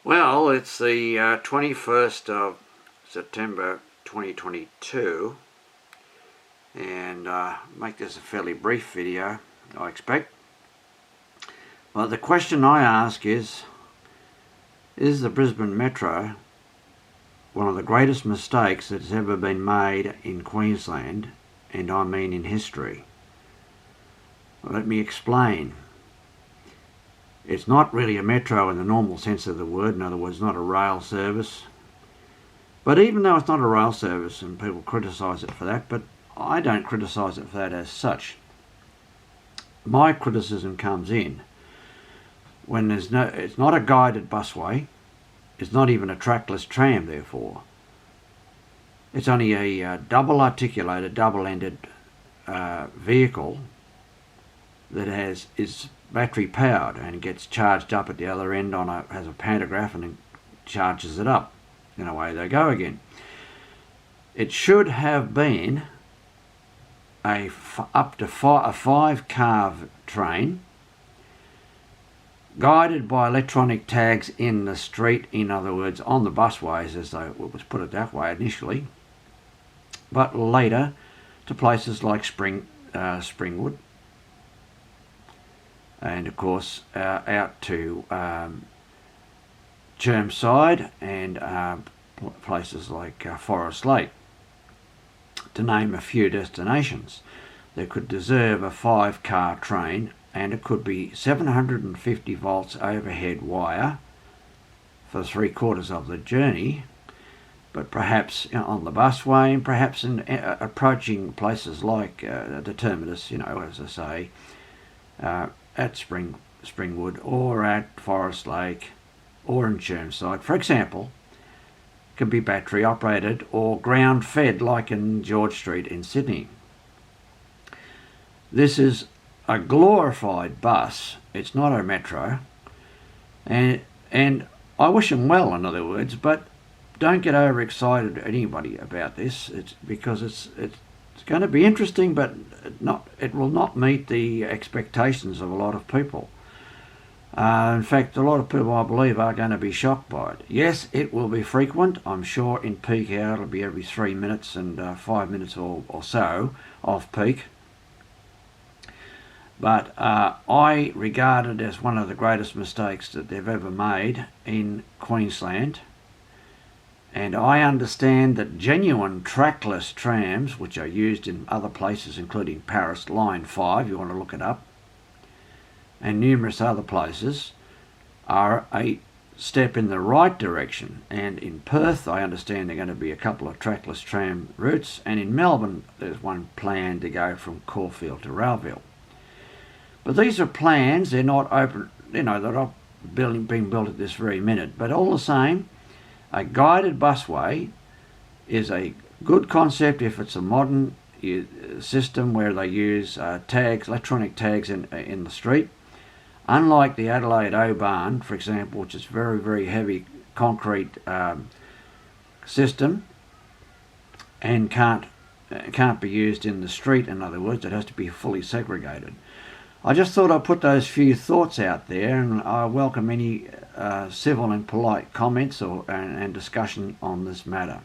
Well, it's the 21st of September 2022, and make this a fairly brief video, I expect. Well, the question I ask is the Brisbane Metro one of the greatest mistakes that has ever been made in Queensland, and I mean in history? Well, let me explain. It's not really a metro in the normal sense of the word, in other words, not a rail service. But even though it's not a rail service, and people criticise it for that, but I don't criticise it for that as such. My criticism comes in when it's not a guided busway, it's not even a trackless tram therefore. It's only a double articulated, double-ended vehicle that is battery powered and gets charged up at the other end has a pantograph and then charges it up, and away they go again. It should have been up to a 5-car train guided by electronic tags in the street, in other words on the busways, as though it was put it that way initially, but later to places like Springwood, and of course out to Chermside and places like Forest Lake, to name a few destinations. There could deserve a 5-car train, and it could be 750 volts overhead wire for 3/4 of the journey, but perhaps on the busway, and perhaps in approaching places like the terminus, as I say, at Springwood or at Forest Lake or in Chermside, for example, can be battery operated or ground fed like in George Street in Sydney. This is a glorified bus, it's not a metro, and I wish them well, in other words, but don't get overexcited, anybody, about this. It's because it's going to be interesting, but it will not meet the expectations of a lot of people. In fact, a lot of people, I believe, are going to be shocked by it. Yes, it will be frequent. I'm sure in peak hour it'll be every 3 minutes and 5 minutes or so off peak. But I regard it as one of the greatest mistakes that they've ever made in Queensland. And I understand that genuine trackless trams, which are used in other places including Paris, Line 5, you want to look it up, and numerous other places, are a step in the right direction. And in Perth, I understand there are going to be a couple of trackless tram routes, and in Melbourne there's one planned to go from Caulfield to Rowville. But these are plans, they're not open, they're not being built at this very minute. But all the same, a guided busway is a good concept if it's a modern system where they use tags, electronic tags in the street. Unlike the Adelaide O-Bahn, for example, which is very, very heavy concrete system and can't be used in the street, in other words, it has to be fully segregated. I just thought I'd put those few thoughts out there, and I welcome any civil and polite comments and discussion on this matter.